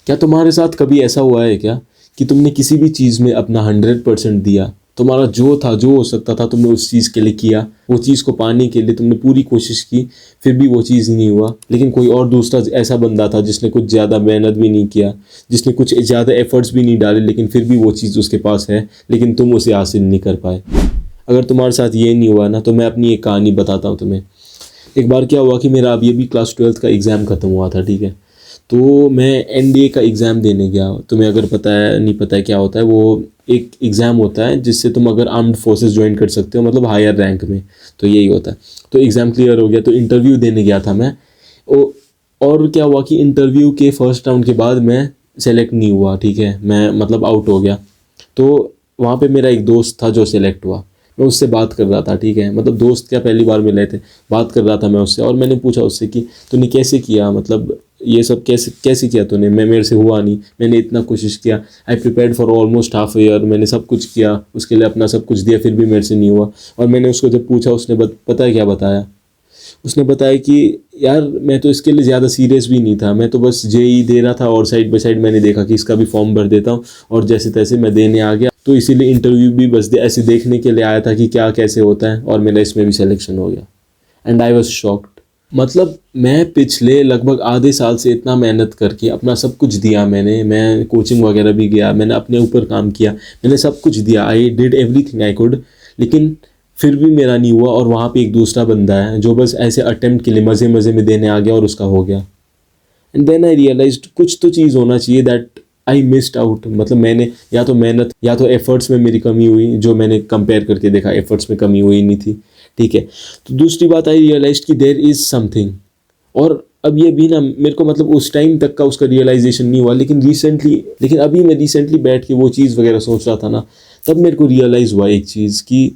क्या तुम्हारे साथ कभी ऐसा हुआ है क्या कि तुमने किसी भी चीज़ में अपना 100% दिया, तुम्हारा जो था, जो हो सकता था तुमने उस चीज़ के लिए किया, वो चीज़ को पाने के लिए तुमने पूरी कोशिश की, फिर भी वो चीज़ नहीं हुआ, लेकिन कोई और दूसरा ऐसा बंदा था जिसने कुछ ज़्यादा मेहनत भी नहीं किया, जिसने कुछ ज़्यादा एफर्ट्स भी नहीं डाले, लेकिन फिर भी वो चीज़ उसके पास है, लेकिन तुम उसे हासिल नहीं कर पाए। अगर तुम्हारे साथ ये नहीं हुआ ना, तो मैं अपनी एक कहानी बताता हूँ तुम्हें। एक बार क्या हुआ कि मेरा अभी अभी क्लास 12th का एग्ज़ाम ख़त्म हुआ था, ठीक है। तो मैं एनडीए का एग्ज़ाम देने गया। तुम्हें अगर पता है नहीं पता है क्या होता है, वो एक एग्ज़ाम होता है जिससे तुम अगर आर्म्ड फोर्सेस ज्वाइन कर सकते हो, मतलब हायर रैंक में, तो यही होता है। तो एग्ज़ाम क्लियर हो गया, तो इंटरव्यू देने गया था मैं। और क्या हुआ कि इंटरव्यू के फर्स्ट राउंड के बाद मैं सेलेक्ट नहीं हुआ, ठीक है, मैं मतलब आउट हो गया। तो वहाँ पे मेरा एक दोस्त था जो सिलेक्ट हुआ। मैं उससे बात कर रहा था, ठीक है, मतलब दोस्त क्या, पहली बार मिले थे, बात कर रहा था मैं उससे। और मैंने पूछा उससे कि तूने कैसे किया, मतलब ये सब कैसे कैसे किया तूने, मेरे से हुआ नहीं, मैंने इतना कोशिश किया, आई prepared for almost half a year, मैंने सब कुछ किया उसके लिए, अपना सब कुछ दिया, फिर भी मेरे से नहीं हुआ। और मैंने उसको जब पूछा, उसने पता है क्या बताया? उसने बताया कि यार मैं तो इसके लिए ज़्यादा सीरियस भी नहीं था, मैं तो बस जेई दे रहा था और साइड बाय साइड मैंने देखा कि इसका भी फॉर्म भर देता हूँ, और जैसे तैसे मैं देने आ गया। तो इसीलिए इंटरव्यू भी बस ऐसे देखने के लिए आया था कि क्या कैसे होता है, और मेरा इसमें भी सिलेक्शन हो गया। And I was shocked. मतलब मैं पिछले लगभग आधे साल से इतना मेहनत करके अपना सब कुछ दिया मैंने, मैं कोचिंग वगैरह भी गया, मैंने अपने ऊपर काम किया, मैंने सब कुछ दिया, I did everything I could, लेकिन फिर भी मेरा नहीं हुआ। और वहाँ पे एक दूसरा बंदा है जो बस ऐसे अटेम्प्ट के लिए मज़े मज़े में देने आ गया और उसका हो गया। एंड देन आई रियलाइज्ड कुछ तो चीज़ होना चाहिए, दैट आई मिस्ड आउट। मतलब मैंने या तो मेहनत या तो एफर्ट्स में मेरी कमी हुई, जो मैंने कंपेयर करके देखा एफर्ट्स में कमी हुई नहीं थी, ठीक है। तो दूसरी बात आई रियलाइज कि देयर इज़ समथिंग। और अब ये भी ना, मेरे को मतलब उस टाइम तक का उसका रियलाइजेशन नहीं हुआ, लेकिन अभी मैं रिसेंटली बैठ के वो चीज़ वगैरह सोच रहा था ना, तब मेरे को रियलाइज़ हुआ एक चीज़ कि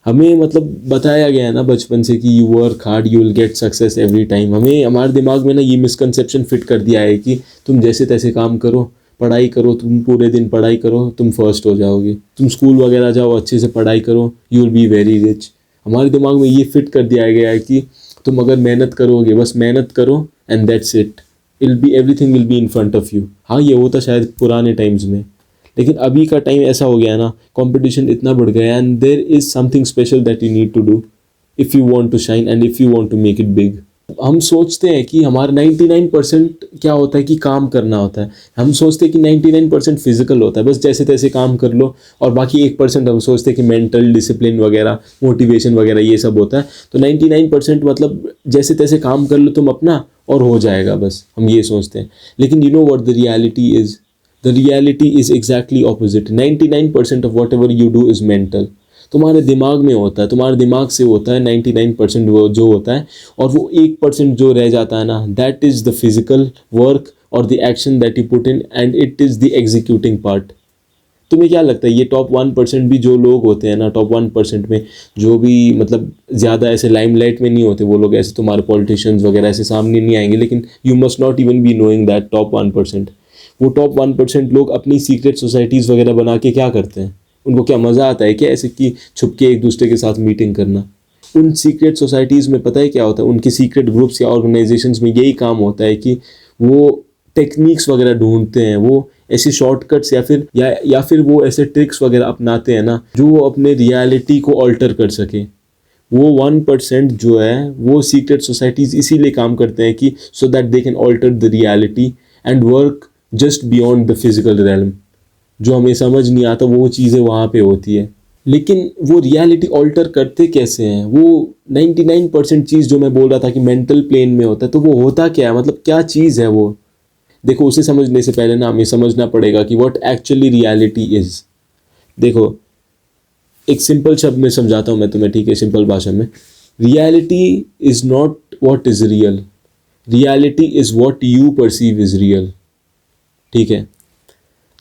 हमें मतलब बताया गया है ना बचपन से कि you work hard you will get success every time. हमें हमारे दिमाग में ना ये मिसकंसेप्शन फिट कर दिया है कि तुम जैसे तैसे काम करो, पढ़ाई करो, तुम पूरे दिन पढ़ाई करो, तुम फर्स्ट हो जाओगे, तुम स्कूल वगैरह जाओ, अच्छे से पढ़ाई करो, you will be very rich. हमारे दिमाग में ये फिट कर दिया गया है कि तुम अगर मेहनत करोगे, बस मेहनत करो and that's it, I'll be everything will be in front of you. हाँ, ये होता शायद पुराने टाइम्स में, लेकिन अभी का टाइम ऐसा हो गया है ना, कंपटीशन इतना बढ़ गया है, and there is something special that you need to do if you want to shine and if you want to make it big. हम सोचते हैं कि हमारा 99% क्या होता है कि काम करना होता है, हम सोचते हैं कि 99% फिजिकल होता है, बस जैसे तैसे काम कर लो, और बाकी 1% हम सोचते हैं कि मेंटल डिसिप्लिन वगैरह, मोटिवेशन वगैरह ये सब होता है। तो 99% मतलब जैसे तैसे काम कर लो तुम अपना और हो जाएगा, बस हम ये सोचते हैं। लेकिन you know what the reality is? The reality is exactly opposite. 99% of whatever you do is mental. तुम्हारे दिमाग में होता है, तुम्हारे दिमाग से होता है 99% वो जो होता है, और वो 1% जो रह जाता है ना, that is the physical work or the action that you put in and it is the executing part. तुम्हें क्या लगता है ये टॉप 1% भी जो लोग होते हैं ना, टॉप 1% में जो भी मतलब ज़्यादा ऐसे लाइमलाइट में नहीं होते, वो लोग ऐसे तुम्हारे पॉलिटिशियंस वगैरह ऐसे सामने नहीं आएंगे, लेकिन you must not even be knowing that top 1%, वो टॉप 1% लोग अपनी सीक्रेट सोसाइटीज़ वगैरह बना के क्या करते हैं? उनको क्या मज़ा आता है क्या ऐसे कि छुप के एक दूसरे के साथ मीटिंग करना? उन सीक्रेट सोसाइटीज़ में पता है क्या होता है, उनके सीक्रेट ग्रुप्स या ऑर्गेनाइजेशंस में यही काम होता है कि वो टेक्निक्स वगैरह ढूंढते हैं, वो ऐसे शॉर्टकट्स या फिर वो ऐसे ट्रिक्स वगैरह अपनाते हैं ना, जो वो अपने रियलिटी को ऑल्टर कर सके। वो 1% जो है वो सीक्रेट सोसाइटीज़ इसीलिए काम करते हैं कि so that they can alter the reality and work just beyond the physical realm. जो हमें समझ नहीं आता वो चीज़ें वहाँ पे होती है, लेकिन वो रियलिटी ऑल्टर करते कैसे हैं? वो 99% चीज़ जो मैं बोल रहा था कि मेंटल प्लेन में होता है, तो वो होता क्या है, मतलब क्या चीज़ है वो? देखो, उसे समझने से पहले ना हमें समझना पड़ेगा कि व्हाट एक्चुअली रियलिटी इज़। देखो, एक सिंपल शब्द में समझाता हूँ मैं तुम्हें, ठीक है, सिंपल भाषा में। Reality is not what is real, reality is what you perceive is real, ठीक है।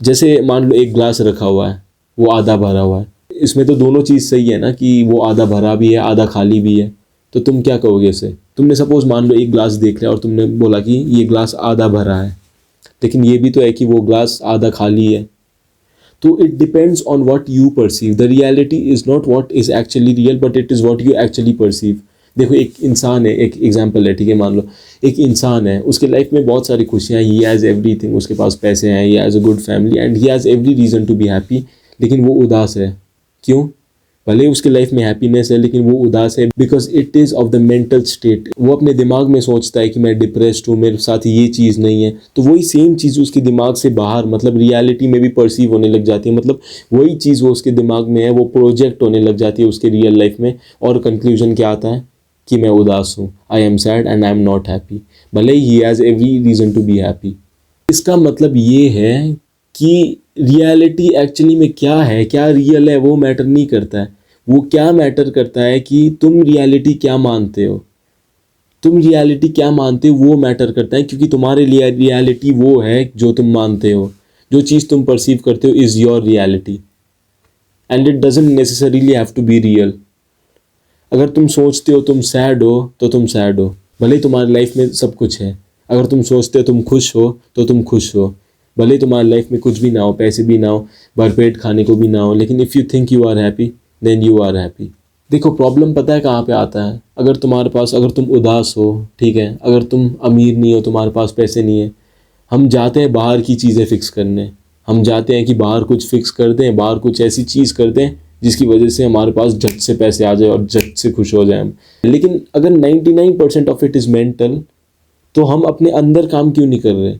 जैसे मान लो एक ग्लास रखा हुआ है, वो आधा भरा हुआ है, इसमें तो दोनों चीज़ सही है ना कि वो आधा भरा भी है आधा खाली भी है। तो तुम क्या कहोगे इसे? तुमने सपोज मान लो एक ग्लास देख लिया और तुमने बोला कि ये ग्लास आधा भरा है, लेकिन ये भी तो है कि वो ग्लास आधा खाली है। तो it depends on what you perceive. The reality is not what is actually real, but it is what you actually perceive. देखो एक इंसान है, एक एग्जांपल है, ठीक है, मान लो एक इंसान है, उसके लाइफ में बहुत सारी खुशियाँ, ही हैज़ एवरीथिंग, उसके पास पैसे हैं, he has a good family and he has every reason to be happy, लेकिन वो उदास है। क्यों? भले उसके लाइफ में हैप्पीनेस है लेकिन वो उदास है, because it is of the mental state. वो अपने दिमाग में सोचता है कि मैं डिप्रेस्ड हूँ, मेरे साथ ये चीज़ नहीं है, तो वही सेम चीज़ उसके दिमाग से बाहर मतलब रियलिटी में भी परसीव होने लग जाती है। मतलब वही चीज़ वो उसके दिमाग में है वो प्रोजेक्ट होने लग जाती है उसके रियल लाइफ में, और कंक्लूजन क्या आता है कि मैं उदास हूँ, I am sad and I am not happy, भले ही has every reason to be happy. इसका मतलब ये है कि रियलिटी एक्चुअली में क्या है, क्या रियल है, वो मैटर नहीं करता है। वो क्या मैटर करता है कि तुम रियलिटी क्या मानते हो, तुम रियलिटी क्या मानते हो वो मैटर करता है, क्योंकि तुम्हारे लिए रियलिटी वो है जो तुम मानते हो, जो चीज़ तुम परसीव करते हो is your reality and it doesn't necessarily have to be real. अगर तुम सोचते हो तुम सैड हो तो तुम सैड हो, भले तुम्हारी लाइफ में सब कुछ है। अगर तुम सोचते हो तुम खुश हो तो तुम खुश हो, भले तुम्हारी लाइफ में कुछ भी ना हो, पैसे भी ना हो, भरपेट खाने को भी ना हो, लेकिन if you think you are happy then you are happy. देखो प्रॉब्लम पता है कहाँ पे आता है, अगर तुम्हारे पास, अगर तुम उदास हो, ठीक है, अगर तुम अमीर नहीं हो, तुम्हारे पास पैसे नहीं है, हम जाते हैं बाहर की चीज़ें फ़िक्स करने, हम जाते हैं कि बाहर कुछ फ़िक्स कर दें, बाहर कुछ ऐसी चीज़ कर दें जिसकी वजह से हमारे पास झट से पैसे आ जाए और झट से खुश हो जाए हम। लेकिन अगर 99% ऑफ इट इज़ मेंटल, तो हम अपने अंदर काम क्यों नहीं कर रहे?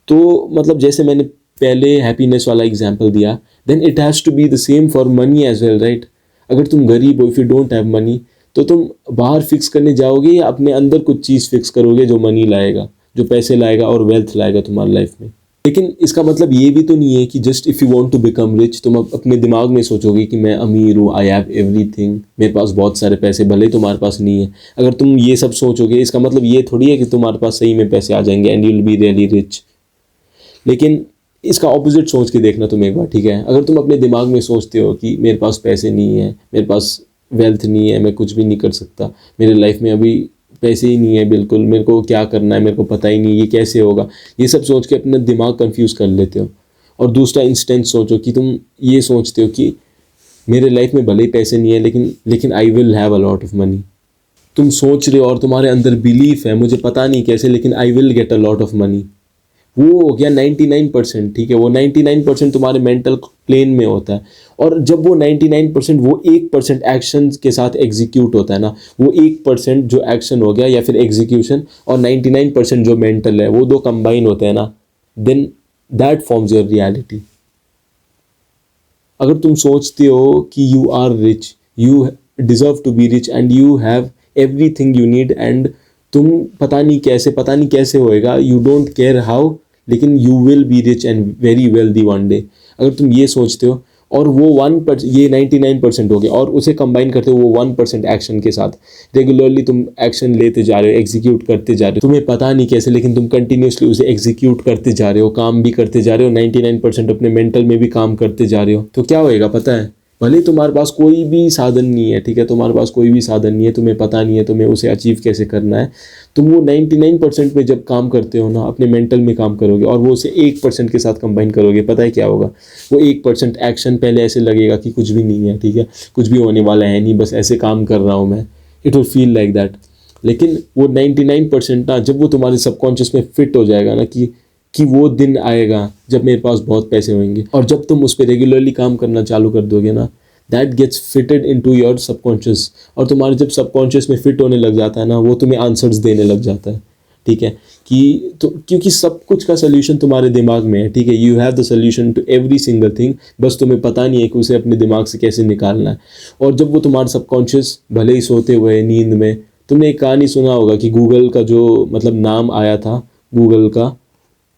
तो मतलब जैसे मैंने पहले हैप्पीनेस वाला एग्जांपल दिया, then it has to be the same for money as well, right? अगर तुम गरीब हो, if you don't have money, तो तुम बाहर फिक्स करने जाओगे या अपने अंदर कुछ चीज़ फिक्स करोगे जो मनी लाएगा, जो पैसे लाएगा और वेल्थ लाएगा तुम्हारी लाइफ में। लेकिन इसका मतलब ये भी तो नहीं है कि just if you want to become rich तुम अपने दिमाग में सोचोगे कि मैं अमीर हूँ, आई हैव एवरीथिंग, मेरे पास बहुत सारे पैसे, भले ही तुम्हारे पास नहीं है। अगर तुम ये सब सोचोगे इसका मतलब ये थोड़ी है कि तुम्हारे पास सही में पैसे आ जाएंगे and you will be really rich. लेकिन इसका ऑपोजिट सोच के देखना तुम एक बार, ठीक है? अगर तुम अपने दिमाग में सोचते हो कि मेरे पास पैसे नहीं है, मेरे पास वेल्थ नहीं है, मैं कुछ भी नहीं कर सकता, मेरे लाइफ में अभी पैसे ही नहीं है बिल्कुल, मेरे को क्या करना है मेरे को पता ही नहीं, ये कैसे होगा, ये सब सोच के अपना दिमाग कंफ्यूज कर लेते हो। और दूसरा इंस्टेंस सोचो कि तुम ये सोचते हो कि मेरे लाइफ में भले ही पैसे नहीं है लेकिन I will have a lot of money. तुम सोच रहे हो और तुम्हारे अंदर बिलीफ है, मुझे पता नहीं कैसे, लेकिन I will get a lot of money. वो हो गया 99%, ठीक है? वो 99% तुम्हारे मेंटल प्लेन में होता है, और जब वो 99% वो 1% एक्शन के साथ एग्जीक्यूट होता है ना, वो 1% जो एक्शन हो गया या फिर एग्जीक्यूशन और 99% जो मेंटल है, वो दो कंबाइन होते हैं ना, then that forms your reality. अगर तुम सोचते हो कि you are rich, you deserve to be rich and you have everything you need, and तुम पता नहीं कैसे होएगा, यू डोंट केयर हाउ, लेकिन you will be rich and very wealthy one day. अगर तुम ये सोचते हो और वो 1%, ये 99% हो गया, और उसे कंबाइन करते हो वो 1% एक्शन के साथ, रेगुलरली तुम एक्शन लेते जा रहे हो, एग्जीक्यूट करते जा रहे हो, तुम्हें पता नहीं कैसे, लेकिन तुम कंटिन्यूसली उसे एग्जीक्यूट करते जा रहे हो, काम भी करते जा रहे हो, 99% अपने मेंटल में भी काम करते जा रहे हो, तो क्या होएगा पता है? भले तुम्हारे पास कोई भी साधन नहीं है, ठीक है, तुम्हारे पास कोई भी साधन नहीं है, तुम्हें पता नहीं है तुम्हें उसे अचीव कैसे करना है, तुम वो 99% में जब काम करते हो ना, अपने मेंटल में काम करोगे और वो उसे 1% के साथ कंबाइन करोगे, पता है क्या होगा? वो 1% एक्शन पहले ऐसे लगेगा कि कुछ भी नहीं है, ठीक है, कुछ भी होने वाला है नहीं, बस ऐसे काम कर रहा हूँ मैं, it will feel like that. लेकिन वो 99% ना, जब वो तुम्हारे सबकॉन्शियस में फिट हो जाएगा ना कि वो दिन आएगा जब मेरे पास बहुत पैसे होंगे, और जब तुम उस पर रेगुलरली काम करना चालू कर दोगे ना, that gets fitted into your subconscious, और तुम्हारे जब सबकॉन्शियस में फिट होने लग जाता है ना, वो तुम्हें आंसर्स देने लग जाता है, ठीक है? कि तो क्योंकि सब कुछ का सोल्यूशन तुम्हारे दिमाग में है, ठीक है? You have the solution to every single thing, बस तुम्हें पता नहीं है कि उसे अपने दिमाग से कैसे निकालना है। और जब वो तुम्हारा सबकॉन्शियस, भले ही सोते हुए नींद में, तुमने एक कहानी सुना होगा कि गूगल का जो मतलब नाम आया था, गूगल का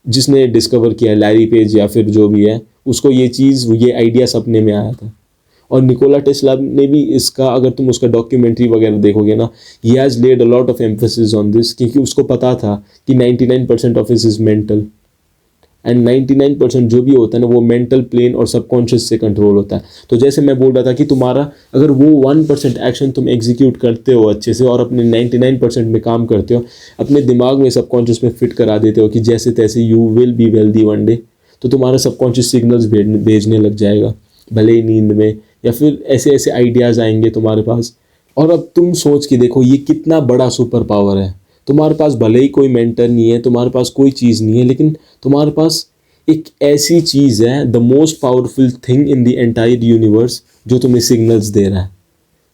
जिसने डिस्कवर किया, लैरी पेज या फिर जो भी है, उसको ये चीज़, ये आइडिया सपने में आया था। और निकोला टेस्ला ने भी इसका, अगर तुम उसका डॉक्यूमेंट्री वगैरह देखोगे ना, he has led a lot of emphasis on this, क्योंकि उसको पता था कि 99% ऑफ इज मेंटल, एंड 99% जो भी होता है ना, वो मेंटल प्लेन और सबकॉन्शियस से कंट्रोल होता है। तो जैसे मैं बोल रहा था कि तुम्हारा अगर वो 1% एक्शन तुम एग्जीक्यूट करते हो अच्छे से और अपने 99% में काम करते हो, अपने दिमाग में सबकॉन्शियस में फिट करा देते हो कि जैसे तैसे you will be wealthy one day, तो तुम्हारा सबकॉन्शियस सिग्नल्स भेजने लग जाएगा, भले ही नींद में, या फिर ऐसे ऐसे आइडियाज़ आएंगे तुम्हारे पास और अब तुम सोच के देखो ये कितना बड़ा सुपर पावर है। तुम्हारे पास भले ही कोई मेंटर नहीं है, तुम्हारे पास कोई चीज़ नहीं है, लेकिन तुम्हारे पास एक ऐसी चीज़ है, the most powerful thing in the entire universe, जो तुम्हें सिग्नल्स दे रहा है,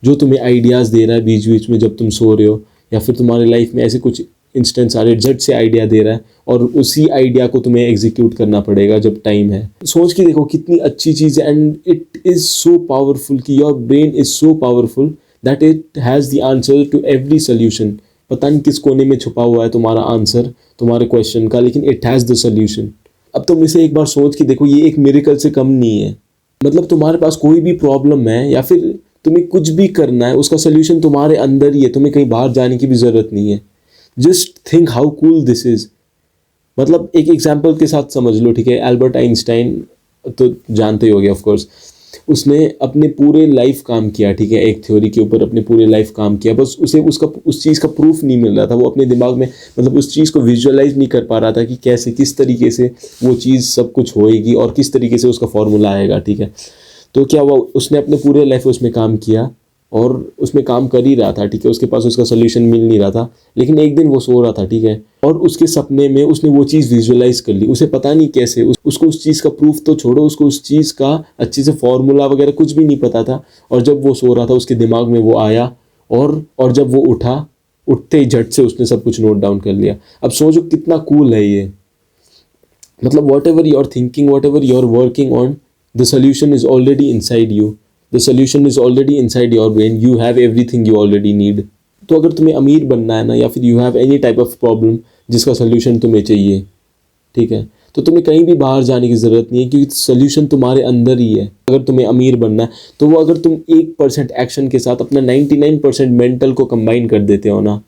जो तुम्हें आइडियाज़ दे रहा है बीच बीच में जब तुम सो रहे हो, या फिर तुम्हारे लाइफ में ऐसे कुछ इंस्टेंट्स आ रहे, झट से आइडिया दे रहा है, और उसी आइडिया को तुम्हें एग्जीक्यूट करना पड़ेगा जब टाइम है। सोच के देखो कितनी अच्छी चीज़ है, and it is so powerful कि your brain is so powerful that it has the answer to every solution. पता नहीं किस कोने में छुपा हुआ है तुम्हारा आंसर तुम्हारे क्वेश्चन का, लेकिन इट हैज़ द सोल्यूशन। अब तुम इसे एक बार सोच के देखो, ये एक मिरेकल से कम नहीं है। मतलब तुम्हारे पास कोई भी प्रॉब्लम है या फिर तुम्हें कुछ भी करना है, उसका सोल्यूशन तुम्हारे अंदर ही है, तुम्हें कहीं बाहर जाने की भी ज़रूरत नहीं है। Just think how cool this is. मतलब एक एग्जाम्पल के साथ समझ लो, ठीक है। एल्बर्ट आइंस्टाइन तो जानते ही होगे ऑफ कोर्स, उसने अपने पूरे लाइफ काम किया, ठीक है, एक थ्योरी के ऊपर अपने पूरे लाइफ काम किया, बस उसे उसका उस चीज़ का प्रूफ नहीं मिल रहा था। वो अपने दिमाग में मतलब उस चीज़ को विजुअलाइज नहीं कर पा रहा था कि कैसे किस तरीके से वो चीज़ सब कुछ होएगी और किस तरीके से उसका फॉर्मूला आएगा, ठीक है। तो क्या हुआ, उसने अपने पूरे लाइफ उसमें काम किया और उसमें काम कर ही रहा था, ठीक है, उसके पास उसका सोल्यूशन मिल नहीं रहा था। लेकिन एक दिन वो सो रहा था, ठीक है, और उसके सपने में उसने वो चीज़ विजुअलाइज कर ली। उसे पता नहीं कैसे, उसको उस चीज़ का प्रूफ तो छोड़ो, उसको उस चीज़ का अच्छे से फॉर्मूला वगैरह कुछ भी नहीं पता था। और जब वो सो रहा था उसके दिमाग में वो आया, और जब वो उठा, उठते ही झट से उसने सब कुछ नोट डाउन कर लिया। अब सोचो कितना कूल है ये। मतलब whatever you are thinking, whatever you are working on, the solution is already inside you. The solution is already inside your brain. You have everything you already need. तो अगर तुम्हें अमीर बनना है ना, या फिर you have any type of problem जिसका solution तुम्हें चाहिए, ठीक है, तो तुम्हें कहीं भी बाहर जाने की ज़रूरत नहीं है, क्योंकि solution तुम्हारे अंदर ही है। अगर तुम्हें अमीर बनना है तो वो अगर तुम 1% एक्शन के साथ अपना 99% मेंटल को कंबाइन कर देते हो ना,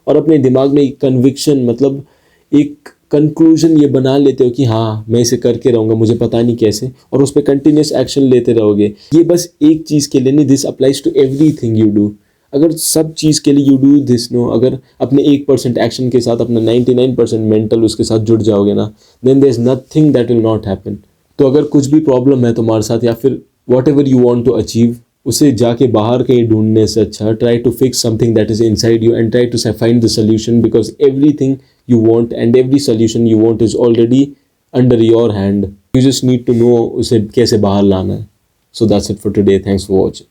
और अपने दिमाग में एक कन्विक्शन, मतलब एक कंक्लूजन ये बना लेते हो कि हाँ मैं इसे करके रहूँगा, मुझे पता नहीं कैसे, और उस पर कंटिन्यूस एक्शन लेते रहोगे। ये बस एक चीज़ के लिए नहीं, this applies to everything you do. अगर सब चीज़ के लिए यू डू दिस नो, अगर अपने 1% एक्शन के साथ अपना 99% मेंटल उसके साथ जुड़ जाओगे ना, then there is nothing that will not happen. तो अगर कुछ भी प्रॉब्लम है तुम्हारे साथ, या फिर whatever you want to achieve, उसे जाके बाहर कहीं ढूंढने से अच्छा try to fix something that is inside you and try to find the solution, because everything you want and every solution you want is already under your hand. You just need to know उसे कैसे बाहर लाना है. So that's it for today. Thanks for watching.